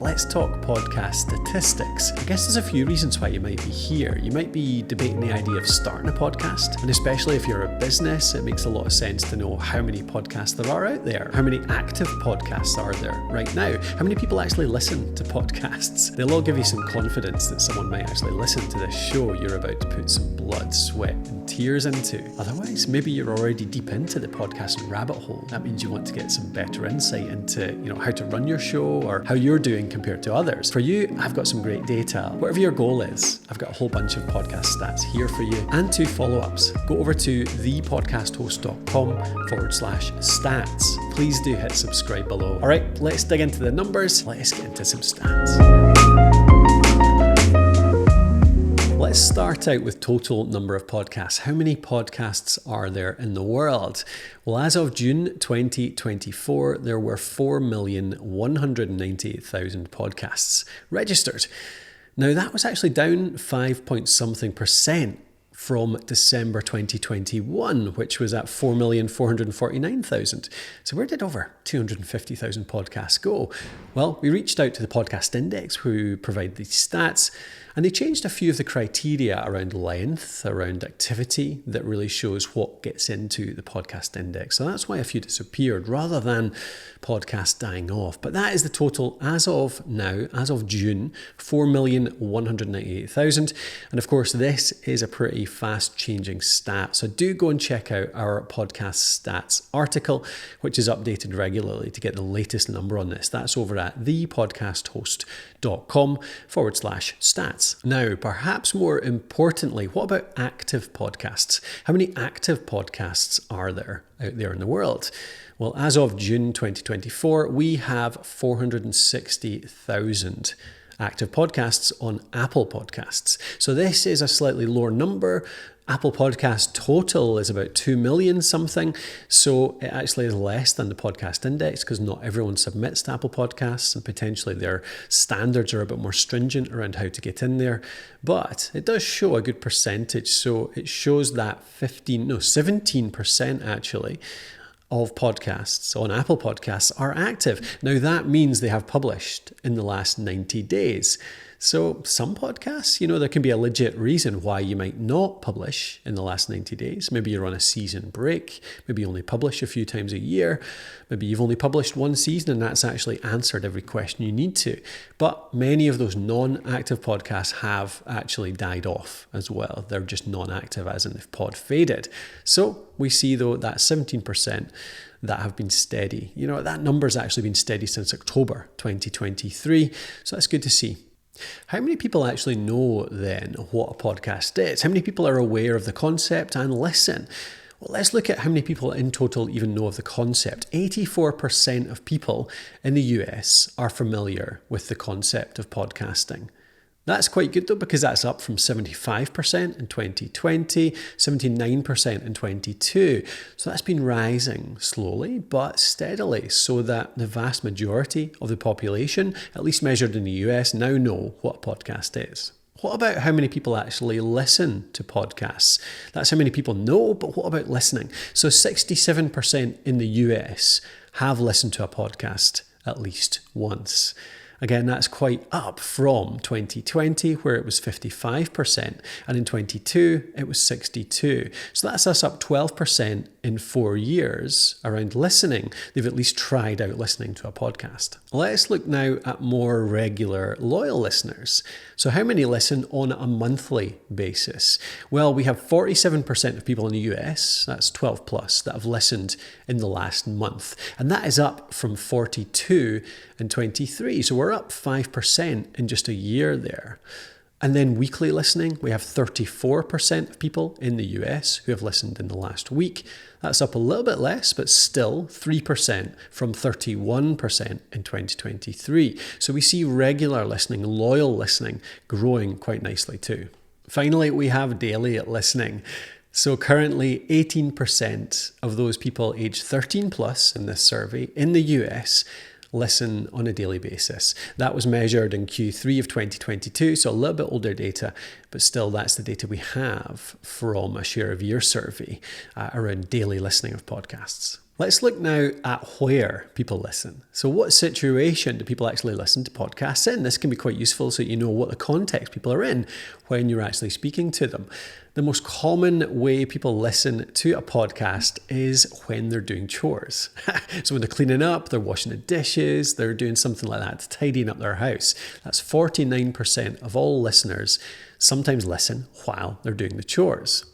Let's talk podcast statistics. I guess there's a few reasons why you might be here. You might be debating the idea of starting a podcast, and especially if you're a business, it makes a lot of sense to know how many podcasts there are out there. How many active podcasts are there right now? How many people actually listen to podcasts? They'll all give you some confidence that someone might actually listen to this show you're about to put some blood, sweat, and tears into. Otherwise, maybe you're already deep into the podcasting rabbit hole. That means you want to get some better insight into, how to run your show or how you're doing compared to others. For you, I've got some great data. Whatever your goal is, I've got a whole bunch of podcast stats here for you and 2 follow-ups. Go over to thepodcasthost.com/stats. Please do hit subscribe below. All right, let's dig into the numbers. Let's get into some stats. Let's start out with total number of podcasts. How many podcasts are there in the world? Well, as of June 2024, there were 4,198,000 podcasts registered. Now, that was actually down 5% from December 2021, which was at 4,449,000. So where did over 250,000 podcasts go? Well, we reached out to the Podcast Index, who provide these stats, and they changed a few of the criteria around length, around activity, that really shows what gets into the Podcast Index. So that's why a few disappeared rather than podcasts dying off. But that is the total as of now, as of June, 4,198,000. And of course, this is a pretty fast changing stat. So do go and check out our podcast stats article, which is updated regularly to get the latest number on this. That's over at thepodcasthost.com/stats. Now, perhaps more importantly, what about active podcasts? How many active podcasts are there out there in the world? Well, as of June 2024, we have 460,000 active podcasts on Apple Podcasts. So this is a slightly lower number. Apple Podcast total is about 2 million something. So it actually is less than the Podcast Index because not everyone submits to Apple Podcasts and potentially their standards are a bit more stringent around how to get in there. But it does show a good percentage. So it shows that 17% actually of podcasts on Apple Podcasts are active. Now that means they have published in the last 90 days. So some podcasts, there can be a legit reason why you might not publish in the last 90 days. Maybe you're on a season break. Maybe you only publish a few times a year. Maybe you've only published one season and that's actually answered every question you need to. But many of those non-active podcasts have actually died off as well. They're just non-active as in they've pod faded. So we see though that 17% that have been steady. That number's actually been steady since October 2023. So that's good to see. How many people actually know then what a podcast is? How many people are aware of the concept and listen? Well, let's look at how many people in total even know of the concept. 84% of people in the US are familiar with the concept of podcasting. That's quite good though, because that's up from 75% in 2020, 79% in 22. So that's been rising slowly but steadily so that the vast majority of the population, at least measured in the US, now know what a podcast is. What about how many people actually listen to podcasts? That's how many people know, but what about listening? So 67% in the US have listened to a podcast at least once. Again, that's quite up from 2020, where it was 55%, and in 22, it was 62%. So that's us up 12% in 4 years around listening. They've at least tried out listening to a podcast. Let's look now at more regular, loyal listeners. So how many listen on a monthly basis? Well, we have 47% of people in the US, that's 12 plus, that have listened in the last month. And that is up from 42 in 23. So we're up 5% in just a year there. And then weekly listening, we have 34% of people in the US who have listened in the last week. That's up a little bit less, but still 3% from 31% in 2023. So we see regular listening, loyal listening growing quite nicely too. Finally, we have daily listening. So currently 18% of those people aged 13 plus in this survey in the US listen on a daily basis. That was measured in Q3 of 2022, so a little bit older data, but still that's the data we have from a share of ear survey around daily listening of podcasts. Let's look now at where people listen. So what situation do people actually listen to podcasts in? This can be quite useful so you know what the context people are in when you're actually speaking to them. The most common way people listen to a podcast is when they're doing chores. So when they're cleaning up, they're washing the dishes, they're doing something like that, tidying up their house. That's 49% of all listeners sometimes listen while they're doing the chores.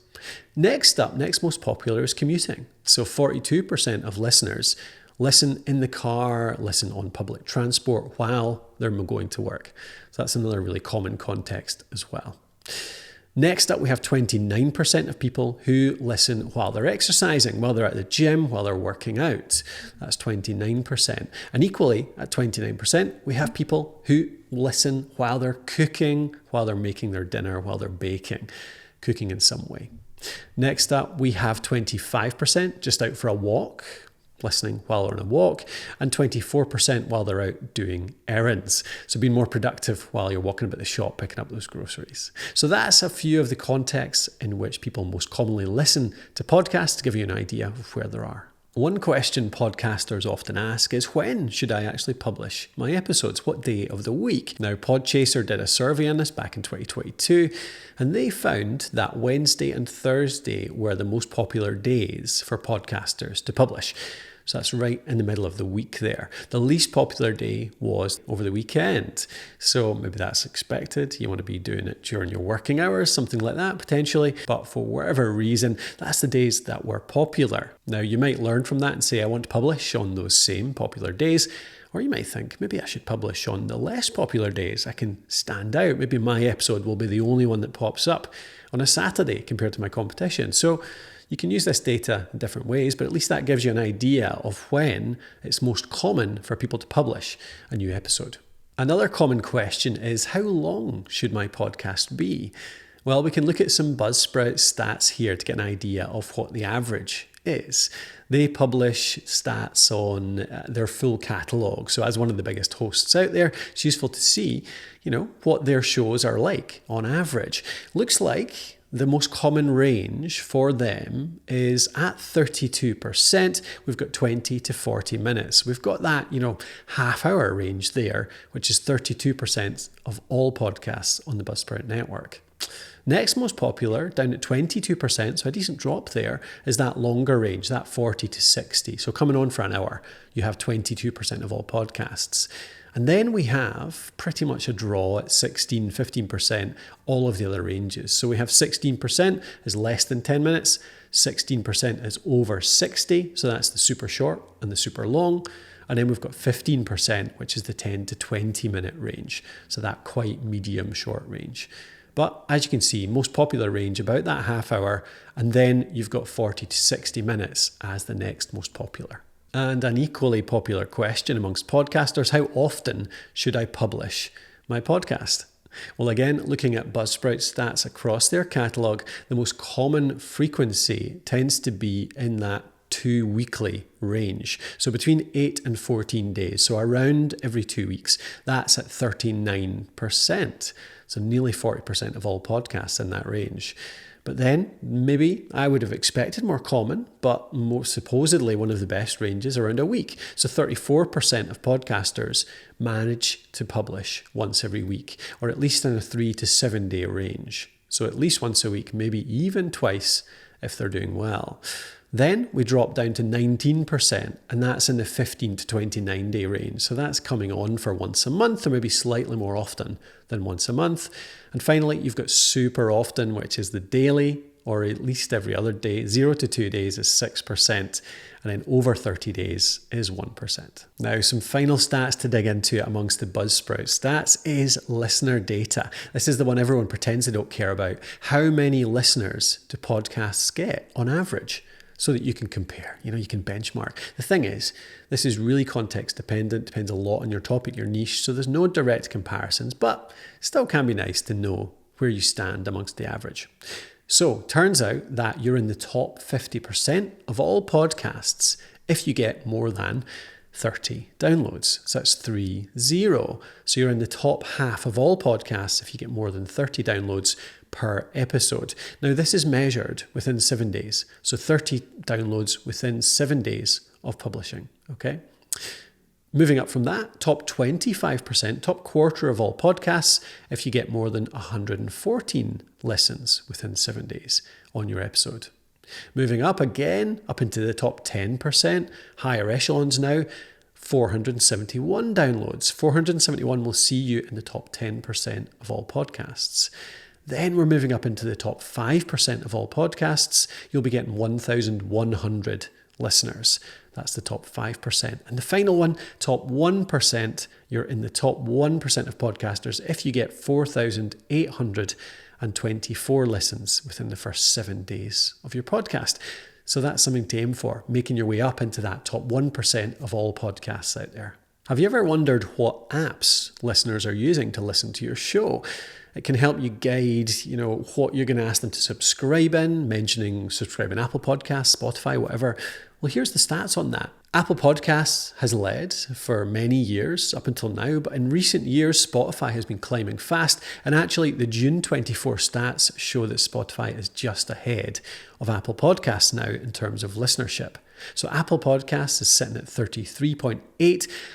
Next most popular is commuting. So 42% of listeners listen in the car, listen on public transport while they're going to work. So that's another really common context as well. Next up, we have 29% of people who listen while they're exercising, while they're at the gym, while they're working out. That's 29%. And equally, at 29%, we have people who listen while they're cooking, while they're making their dinner, while they're baking, cooking in some way. Next up, we have 25% just out for a walk, listening while they're on a walk, and 24% while they're out doing errands. So being more productive while you're walking about the shop, picking up those groceries. So that's a few of the contexts in which people most commonly listen to podcasts to give you an idea of where they are. One question podcasters often ask is, when should I actually publish my episodes? What day of the week? Now, Podchaser did a survey on this back in 2022, and they found that Wednesday and Thursday were the most popular days for podcasters to publish. So that's right in the middle of the week there. The least popular day was over the weekend. So maybe that's expected. You want to be doing it during your working hours, something like that potentially. But for whatever reason, that's the days that were popular. Now you might learn from that and say, I want to publish on those same popular days. Or you might think, maybe I should publish on the less popular days. I can stand out. Maybe my episode will be the only one that pops up on a Saturday compared to my competition. So you can use this data in different ways, but at least that gives you an idea of when it's most common for people to publish a new episode. Another common question is, how long should my podcast be? Well, we can look at some Buzzsprout stats here to get an idea of what the average is. They publish stats on their full catalogue. So as one of the biggest hosts out there, it's useful to see, what their shows are like on average. Looks like the most common range for them is at 32%. We've got 20 to 40 minutes. We've got that, half hour range there, which is 32% of all podcasts on the Buzzsprout network. Next most popular, down at 22%, so a decent drop there, is that longer range, that 40 to 60. So coming on for an hour, you have 22% of all podcasts. And then we have pretty much a draw at 16, 15%, all of the other ranges. So we have 16% is less than 10 minutes, 16% is over 60, so that's the super short and the super long. And then we've got 15%, which is the 10 to 20 minute range. So that quite medium short range. But as you can see, most popular range about that half hour, and then you've got 40 to 60 minutes as the next most popular. And an equally popular question amongst podcasters, how often should I publish my podcast? Well, again, looking at Buzzsprout stats across their catalogue, the most common frequency tends to be in that 2 weekly range. So between 8 and 14 days. So around every 2 weeks. That's at 39%. So nearly 40% of all podcasts in that range. But then maybe I would have expected more common, but more supposedly one of the best ranges around a week. So 34% of podcasters manage to publish once every week, or at least in a 3 to 7 day range. So at least once a week, maybe even twice if they're doing well. Then we drop down to 19%, and that's in the 15 to 29 day range. So that's coming on for once a month, or maybe slightly more often than once a month. And finally, you've got super often, which is the daily, or at least every other day. 0 to 2 days is 6%, and then over 30 days is 1%. Now, some final stats to dig into amongst the Buzzsprout stats is listener data. This is the one everyone pretends they don't care about. How many listeners do podcasts get on average? So that you can compare, you can benchmark. The thing is, this is really context dependent, depends a lot on your topic, your niche, so there's no direct comparisons, but still can be nice to know where you stand amongst the average. So turns out that you're in the top 50% of all podcasts if you get more than 30 downloads. So that's 30. So you're in the top half of all podcasts if you get more than 30 downloads per episode. Now this is measured within 7 days. So 30 downloads within 7 days of publishing, okay? Moving up from that, top 25%, top quarter of all podcasts, if you get more than 114 listens within 7 days on your episode. Moving up again, up into the top 10%, higher echelons now, 471 downloads. 471 will see you in the top 10% of all podcasts. Then we're moving up into the top 5% of all podcasts. You'll be getting 1,100 listeners. That's the top 5%. And the final one, top 1%, you're in the top 1% of podcasters if you get 4,824 listens within the first 7 days of your podcast. So that's something to aim for, making your way up into that top 1% of all podcasts out there. Have you ever wondered what apps listeners are using to listen to your show? It can help you guide, what you're going to ask them to subscribe in, mentioning subscribe in Apple Podcasts, Spotify, whatever. Well, here's the stats on that. Apple Podcasts has led for many years up until now, but in recent years, Spotify has been climbing fast. And actually, the June 24 stats show that Spotify is just ahead of Apple Podcasts now in terms of listenership. So Apple Podcasts is sitting at 33.8,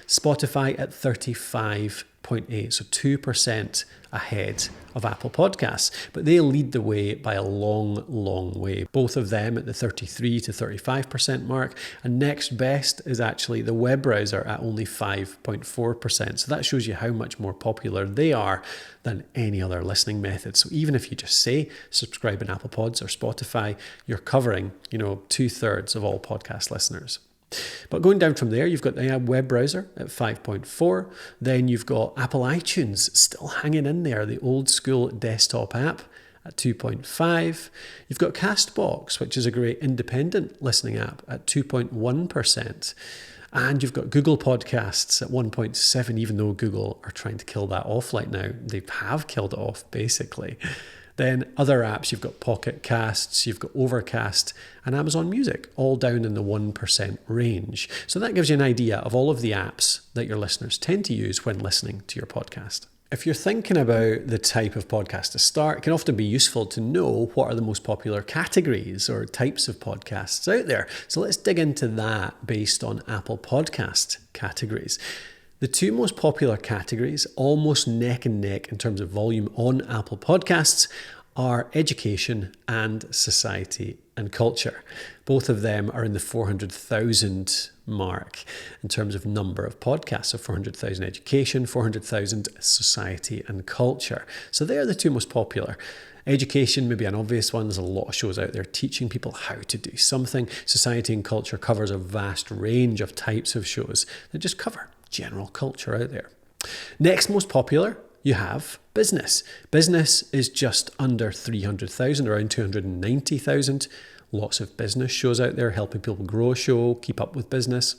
Spotify at 35.8, so 2% ahead of Apple Podcasts. But they lead the way by a long, long way. Both of them at the 33 to 35% mark. And next best is actually the web browser at only 5.4%. So that shows you how much more popular they are than any other listening method. So even if you just say subscribe in Apple Pods or Spotify, you're covering, 2/3 of all podcast listeners. But going down from there, you've got the web browser at 5.4. Then you've got Apple iTunes still hanging in there, the old school desktop app at 2.5. You've got Castbox, which is a great independent listening app at 2.1%. And you've got Google Podcasts at 1.7, even though Google are trying to kill that off right now. They have killed it off, basically. Then other apps, you've got Pocket Casts, you've got Overcast and Amazon Music, all down in the 1% range. So that gives you an idea of all of the apps that your listeners tend to use when listening to your podcast. If you're thinking about the type of podcast to start, it can often be useful to know what are the most popular categories or types of podcasts out there. So let's dig into that based on Apple Podcast categories. The two most popular categories, almost neck and neck in terms of volume on Apple Podcasts, are education and society and culture. Both of them are in the 400,000 mark in terms of number of podcasts. So 400,000 education, 400,000 society and culture. So they are the two most popular. Education may be an obvious one. There's a lot of shows out there teaching people how to do something. Society and culture covers a vast range of types of shows that just cover general culture out there. Next most popular, you have business. Business is just under 300,000, around 290,000. Lots of business shows out there helping people grow a show, keep up with business.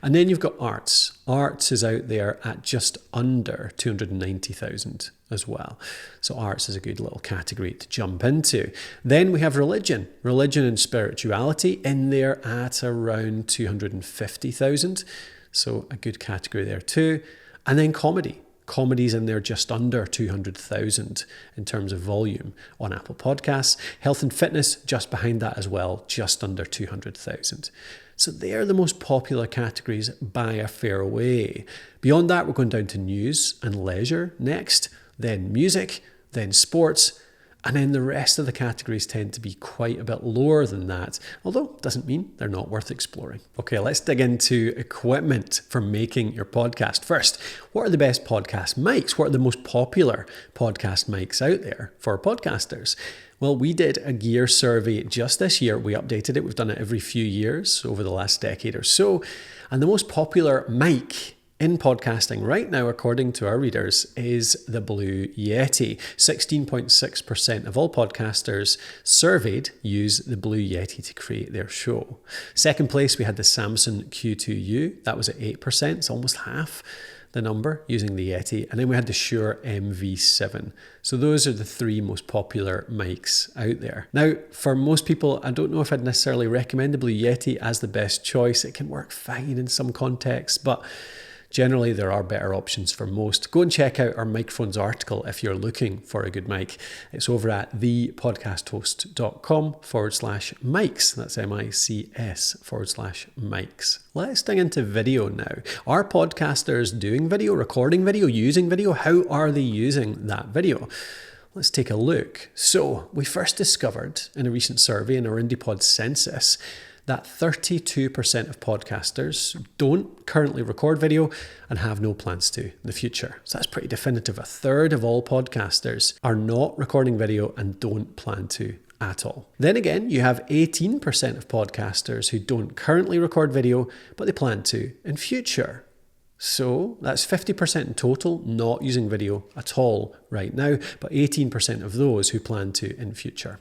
And then you've got arts. Arts is out there at just under 290,000 as well. So arts is a good little category to jump into. Then we have religion. Religion and spirituality in there at around 250,000. So a good category there too. And then comedy. Comedy's in there just under 200,000 in terms of volume on Apple Podcasts. Health and fitness just behind that as well, just under 200,000. So they are the most popular categories by a fair way. Beyond that, we're going down to news and leisure next, then music, then sports, and then the rest of the categories tend to be quite a bit lower than that, although it doesn't mean they're not worth exploring. Okay, let's dig into equipment for making your podcast. First, what are the best podcast mics? What are the most popular podcast mics out there for podcasters? Well, we did a gear survey just this year. We updated it. We've done it every few years over the last decade or so. And the most popular mic in podcasting right now, according to our readers, is the Blue Yeti. 16.6% of all podcasters surveyed use the Blue Yeti to create their show. Second place, we had the Samson Q2U. That was at 8%. It's almost half the number using the Yeti. And then we had the Shure MV7. So those are the three most popular mics out there. Now, for most people, I don't know if I'd necessarily recommend the Blue Yeti as the best choice. It can work fine in some contexts, but Generally, there are better options for most. Go and check out our microphones article if you're looking for a good mic. It's over at thepodcasthost.com/mics. That's MICS /mics. Let's dig into video now. Are podcasters doing video, recording video, using video? How are they using that video? Let's take a look. So we first discovered in a recent survey in our IndiePod census that 32% of podcasters don't currently record video and have no plans to in the future. So that's pretty definitive. A third of all podcasters are not recording video and don't plan to at all. Then again, you have 18% of podcasters who don't currently record video, but they plan to in future. So that's 50% in total not using video at all right now, but 18% of those who plan to in future.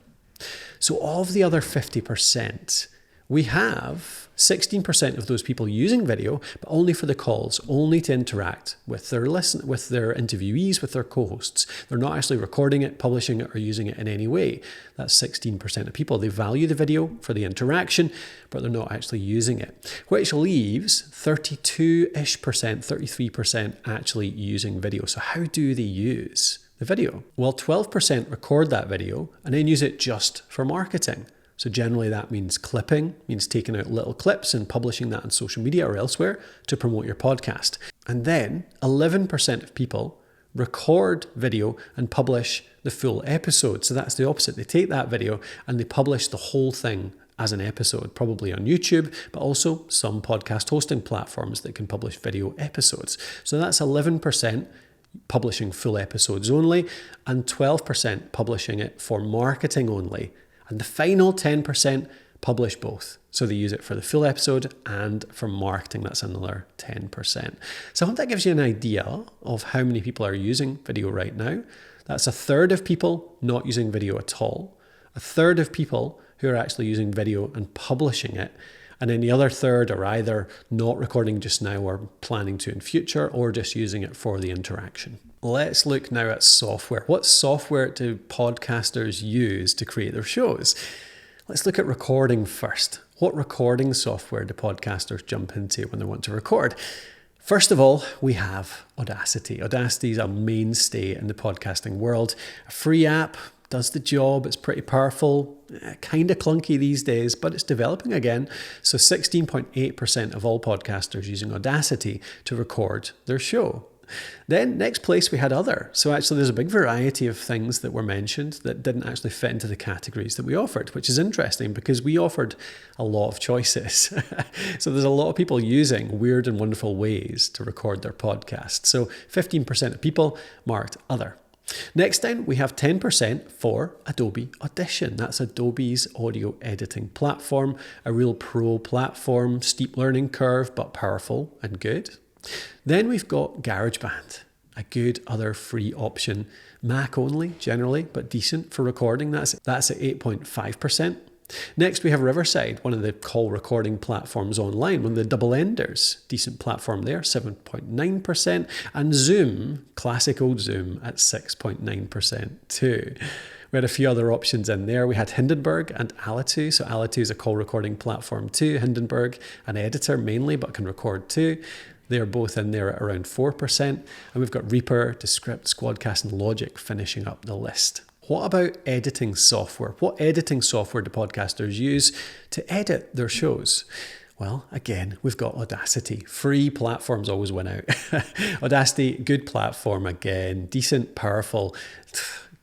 So of the other 50%, we have 16% of those people using video, but only for the calls, only to interact with their interviewees, with their co-hosts. They're not actually recording it, publishing it, or using it in any way. That's 16% of people. They value the video for the interaction, but they're not actually using it, which leaves 32-ish%, 33% actually using video. So how do they use the video? Well, 12% record that video and then use it just for marketing. So generally that means clipping, means taking out little clips and publishing that on social media or elsewhere to promote your podcast. And then 11% of people record video and publish the full episode. So that's the opposite. They take that video and they publish the whole thing as an episode, probably on YouTube, but also some podcast hosting platforms that can publish video episodes. So that's 11% publishing full episodes only and 12% publishing it for marketing only. And the final 10% publish both. So they use it for the full episode and for marketing. That's another 10%. So I hope that gives you an idea of how many people are using video right now. That's a third of people not using video at all. A third of people who are actually using video and publishing it. And then the other third are either not recording just now or planning to in future, or just using it for the interaction. Let's look now at software. What software do podcasters use to create their shows? Let's look at recording first. What recording software do podcasters jump into when they want to record? First of all, we have Audacity. Audacity is a mainstay in the podcasting world. A free app, does the job, it's pretty powerful, kind of clunky these days, but it's developing again. So 16.8% of all podcasters using Audacity to record their show. Then next place we had other. So actually there's a big variety of things that were mentioned that didn't actually fit into the categories that we offered, which is interesting because we offered a lot of choices. So there's a lot of people using weird and wonderful ways to record their podcast. So 15% of people marked other. Next down, we have 10% for Adobe Audition. That's Adobe's audio editing platform, a real pro platform, steep learning curve, but powerful and good. Then we've got GarageBand, a good other free option, Mac only generally, but decent for recording. That's at 8.5%. Next, we have Riverside, one of the call recording platforms online, one of the double enders, decent platform there, 7.9%. And Zoom, classic old Zoom, at 6.9% too. We had a few other options in there. We had Hindenburg and Alitu. So Alitu is a call recording platform too. Hindenburg, an editor mainly, but can record too. They're both in there at around 4%. And we've got Reaper, Descript, Squadcast, and Logic finishing up the list. What about editing software? What editing software do podcasters use to edit their shows? Well, again, we've got Audacity. Free platforms always win out. Audacity, good platform again, decent, powerful,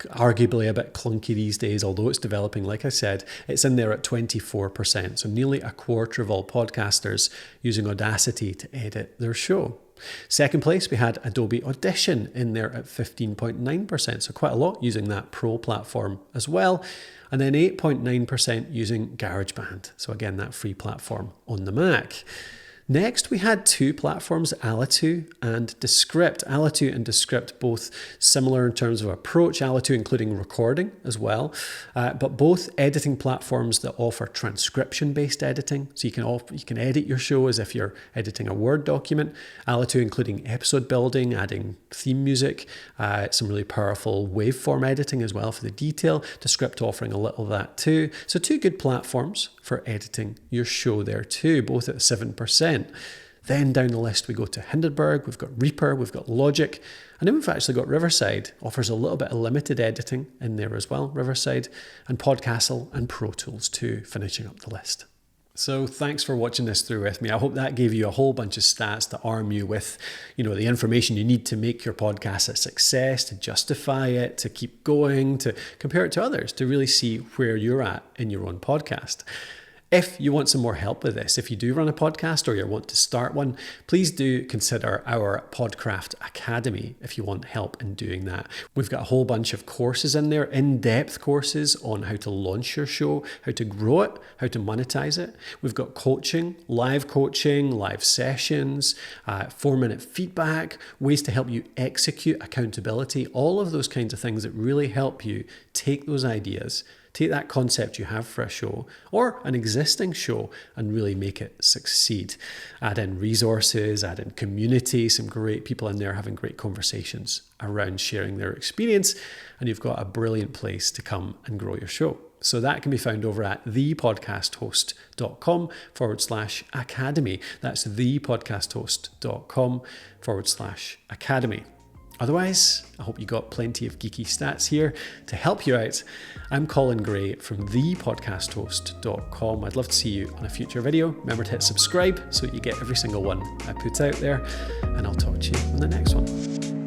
arguably a bit clunky these days, although it's developing, like I said. It's in there at 24%, so nearly a quarter of all podcasters using Audacity to edit their show. Second place, we had Adobe Audition in there at 15.9%, so quite a lot using that pro platform as well. And then 8.9% using GarageBand, so again, that free platform on the Mac. Next, we had two platforms, Alitu and Descript. Alitu and Descript, both similar in terms of approach, Alitu including recording as well, but both editing platforms that offer transcription-based editing. So you can edit your show as if you're editing a Word document. Alitu including episode building, adding theme music, some really powerful waveform editing as well for the detail. Descript offering a little of that too. So two good platforms for editing your show there too, both at 7%. Then down the list we go to Hindenburg, we've got Reaper, we've got Logic, and then we've actually got Riverside. Offers a little bit of limited editing in there as well, Riverside, and Podcastle and Pro Tools too, finishing up the list. So thanks for watching this through with me. I hope that gave you a whole bunch of stats to arm you with, the information you need to make your podcast a success, to justify it, to keep going, to compare it to others, to really see where you're at in your own podcast. If you want some more help with this, if you do run a podcast or you want to start one, please do consider our Podcraft Academy if you want help in doing that. We've got a whole bunch of courses in there, in-depth courses on how to launch your show, how to grow it, how to monetize it. We've got coaching, live sessions, 4-minute feedback, ways to help you execute accountability, all of those kinds of things that really help you take those ideas, take that concept you have for a show or an existing show and really make it succeed. Add in resources, add in community, some great people in there having great conversations around sharing their experience, and you've got a brilliant place to come and grow your show. So that can be found over at thepodcasthost.com/academy. That's thepodcasthost.com/academy. Otherwise, I hope you got plenty of geeky stats here to help you out. I'm Colin Gray from thepodcasthost.com. I'd love to see you on a future video. Remember to hit subscribe so that you get every single one I put out there, and I'll talk to you on the next one.